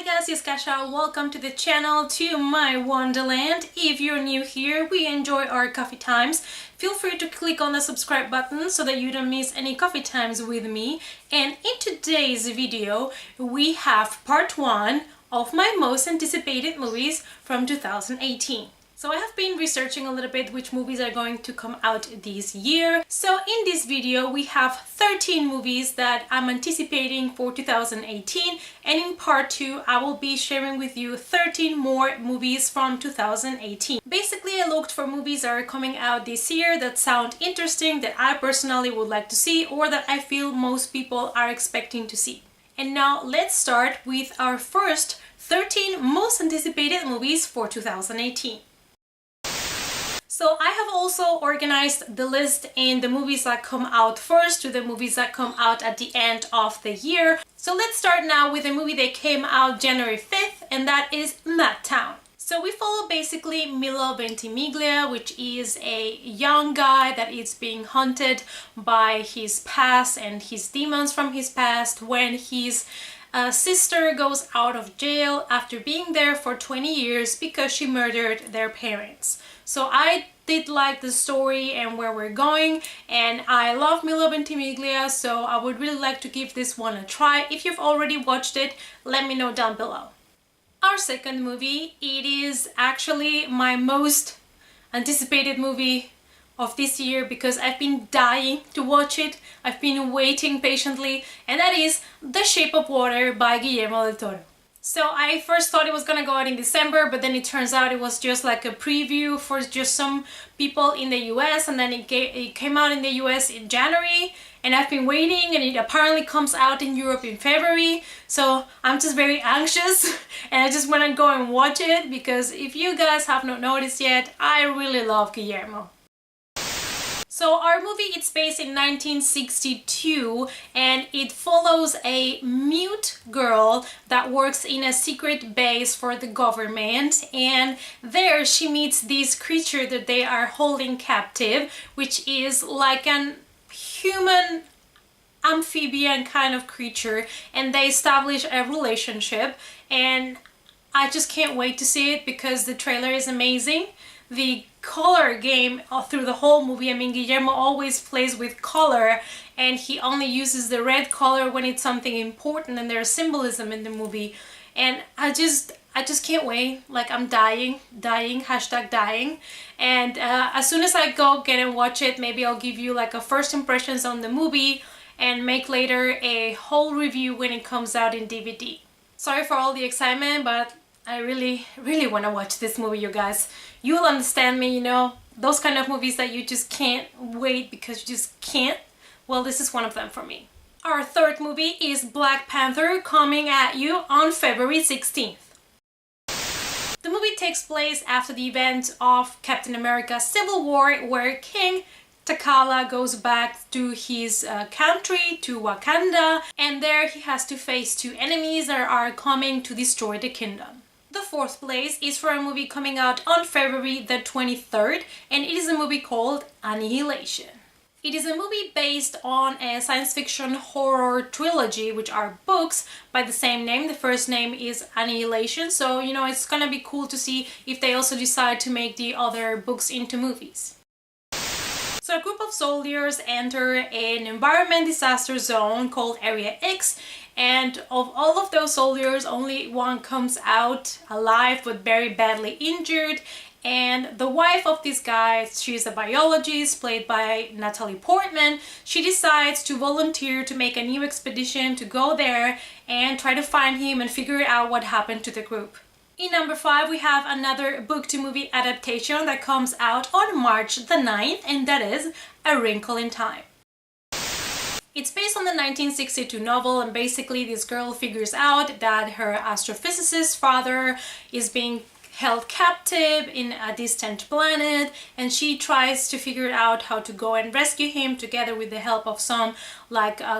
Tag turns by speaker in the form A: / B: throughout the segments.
A: guys, it's Kasha. Welcome to the channel, to my wonderland. If you're new here, we enjoy our coffee times. Feel free to click on the subscribe button so that you don't miss any coffee times with me. And in today's video, we have part 1 of my most anticipated movies from 2018. So I have been researching a little bit which movies are going to come out this year. So in this video we have 13 movies that I'm anticipating for 2018, and in part 2 I will be sharing with you 13 more movies from 2018. Basically I looked for movies that are coming out this year that sound interesting, that I personally would like to see, or that I feel most people are expecting to see. And now let's start with our first 13 most anticipated movies for 2018. So I have also organized the list in the movies that come out first to the movies that come out at the end of the year. So let's start now with a movie that came out January 5th, and that is Madtown. So we follow basically Milo Ventimiglia, which is a young guy that is being hunted by his past and his demons from his past when his sister goes out of jail after being there for 20 years because she murdered their parents. So I did like the story and where we're going, and I love Milo Ventimiglia, so I would really like to give this one a try. If you've already watched it, let me know down below. Our second movie, it is actually my most anticipated movie of this year because I've been dying to watch it. I've been waiting patiently, and that is The Shape of Water by Guillermo del Toro. So I first thought it was gonna go out in December, but then it turns out it was just like a preview for just some people in the US, and then it came out in the US in January, and I've been waiting, and it apparently comes out in Europe in February. So I'm just very anxious and I just want to go and watch it because if you guys have not noticed yet, I really love Guillermo. So our movie, it's based in 1962, and it follows a mute girl that works in a secret base for the government, and there she meets this creature that they are holding captive, which is like an human amphibian kind of creature, and they establish a relationship, and I just can't wait to see it because the trailer is amazing. The color game through the whole movie, I mean, Guillermo always plays with color, and he only uses the red color when it's something important and there's symbolism in the movie, and I just can't wait. Like, I'm dying, hashtag dying. And as soon as I go get and watch it, maybe I'll give you like a first impressions on the movie and make later a whole review when it comes out in DVD. Sorry for all the excitement, but I really want to watch this movie, you guys. You'll understand me, you know, those kind of movies that you just can't wait because you just can't. Well, this is one of them for me. Our third movie is Black Panther, coming at you on February 16th. The movie takes place after the event of Captain America Civil War, where King T'Challa goes back to his country, to Wakanda, and there he has to face 2 enemies that are coming to destroy the kingdom. The fourth place is for a movie coming out on February the 23rd, and it is a movie called Annihilation. It is a movie based on a science fiction horror trilogy, which are books by the same name. The first name is Annihilation, so you know, it's gonna be cool to see if they also decide to make the other books into movies. So a group of soldiers enter an environment disaster zone called Area X, and of all of those soldiers, only one comes out alive but very badly injured. And the wife of this guy, she's a biologist played by Natalie Portman, she decides to volunteer to make a new expedition to go there and try to find him and figure out what happened to the group. In number 5, we have another book-to-movie adaptation that comes out on March the 9th, and that is A Wrinkle in Time. It's based on the 1962 novel, and basically this girl figures out that her astrophysicist father is being held captive in a distant planet, and she tries to figure out how to go and rescue him together with the help of some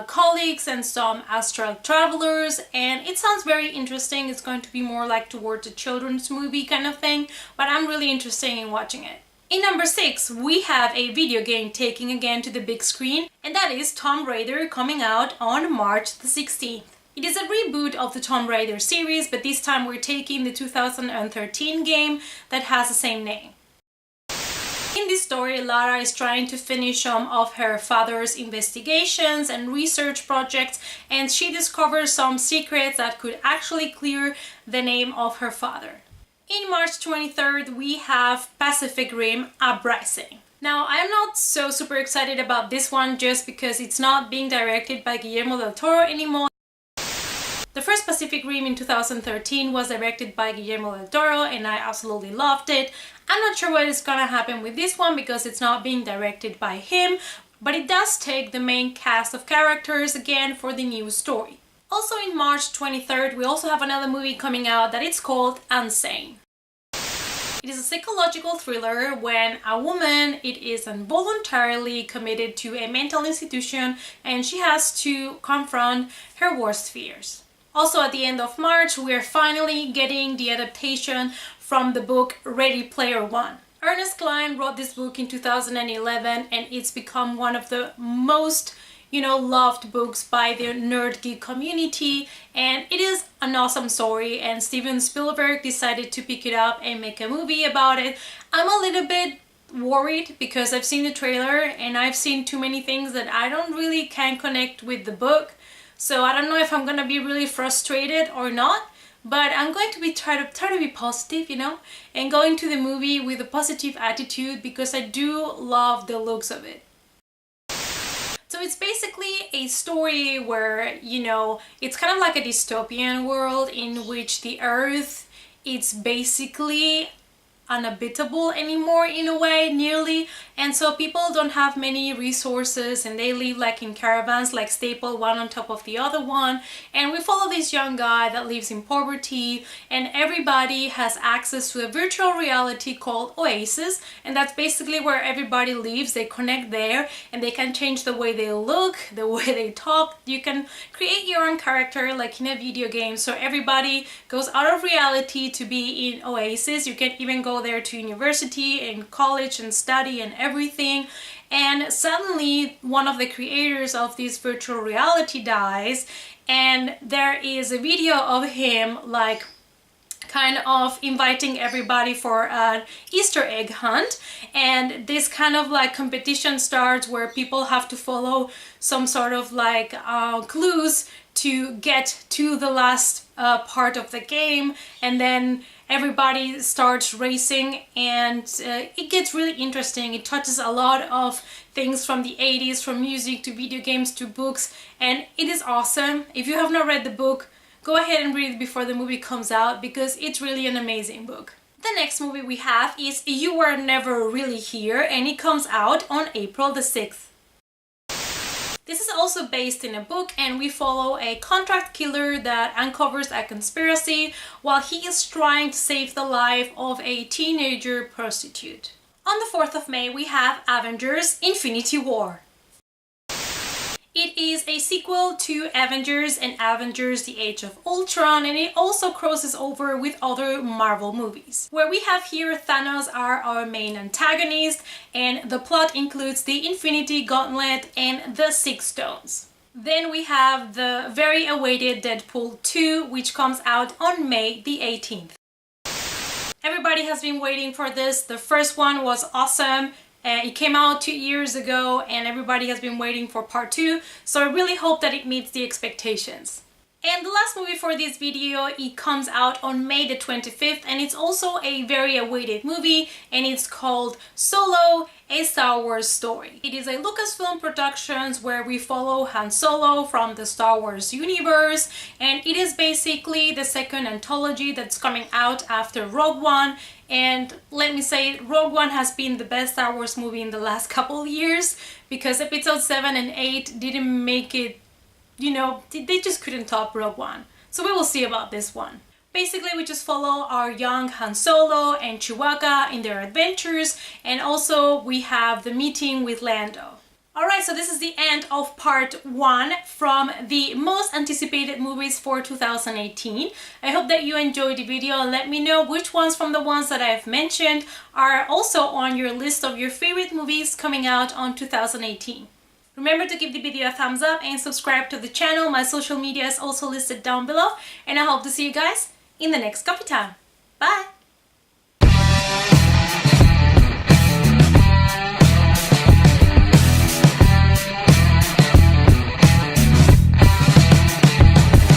A: colleagues and some astral travelers. And it sounds very interesting. It's going to be more like towards a children's movie kind of thing, but I'm really interested in watching it. In number 6, we have a video game taking again to the big screen, and that is Tomb Raider, coming out on March the 16th. It is a reboot of the Tomb Raider series, but this time we're taking the 2013 game that has the same name. In this story, Lara is trying to finish some of her father's investigations and research projects, and she discovers some secrets that could actually clear the name of her father. In March 23rd, we have Pacific Rim Uprising. Now, I'm not so super excited about this one just because it's not being directed by Guillermo del Toro anymore. The first Pacific Rim in 2013 was directed by Guillermo del Toro and I absolutely loved it. I'm not sure what is gonna happen with this one because it's not being directed by him, but it does take the main cast of characters again for the new story. Also in March 23rd, we also have another movie coming out that it's called Unsane. It is a psychological thriller when a woman is involuntarily committed to a mental institution and she has to confront her worst fears. Also at the end of March, we're finally getting the adaptation from the book Ready Player One. Ernest Cline wrote this book in 2011 and it's become one of the most loved books by the nerd geek community, and it is an awesome story, and Steven Spielberg decided to pick it up and make a movie about it. I'm a little bit worried because I've seen the trailer and I've seen too many things that I don't really can connect with the book, so I don't know if I'm gonna be really frustrated or not, but I'm going to try to be positive, and go into the movie with a positive attitude because I do love the looks of it. So it's basically a story where, it's kind of like a dystopian world in which the Earth is basically unhabitable anymore in a way, nearly, and so people don't have many resources and they live like in caravans, like stapled one on top of the other one, and we follow this young guy that lives in poverty, and everybody has access to a virtual reality called Oasis, and that's basically where everybody lives. They connect there and they can change the way they look, the way they talk. You can create your own character like in a video game, so everybody goes out of reality to be in Oasis. You can even go there to university and college and study and everything, and suddenly one of the creators of this virtual reality dies, and there is a video of him like kind of inviting everybody for an Easter egg hunt, and this kind of like competition starts where people have to follow some sort of like clues to get to the last part of the game, and then everybody starts racing, and it gets really interesting. It touches a lot of things from the 80s, from music to video games to books, and it is awesome. If you have not read the book, go ahead and read it before the movie comes out because it's really an amazing book. The next movie we have is You Were Never Really Here, and it comes out on April the 6th. This is also based in a book, and we follow a contract killer that uncovers a conspiracy while he is trying to save the life of a teenager prostitute. On the 4th of May, we have Avengers: Infinity War. It is a sequel to Avengers and Avengers: The Age of Ultron, and it also crosses over with other Marvel movies. Where we have here Thanos are our main antagonist, and the plot includes the Infinity Gauntlet and the Six Stones. Then we have the very awaited Deadpool 2, which comes out on May the 18th. Everybody has been waiting for this. The first one was awesome. It came out 2 years ago and everybody has been waiting for part 2, so I really hope that it meets the expectations. And the last movie for this video, it comes out on May the 25th, and it's also a very awaited movie, and it's called Solo: A Star Wars Story. It is a Lucasfilm Productions where we follow Han Solo from the Star Wars universe, and it is basically the second anthology that's coming out after Rogue One. And let me say, Rogue One has been the best Star Wars movie in the last couple of years, because episodes 7 and 8 didn't make it, they just couldn't top Rogue One. So we will see about this one. Basically, we just follow our young Han Solo and Chewbacca in their adventures, and also we have the meeting with Lando. Alright, so this is the end of part 1 from the most anticipated movies for 2018. I hope that you enjoyed the video, and let me know which ones from the ones that I've mentioned are also on your list of your favorite movies coming out on 2018. Remember to give the video a thumbs up and subscribe to the channel. My social media is also listed down below, and I hope to see you guys in the next coffee time. Bye!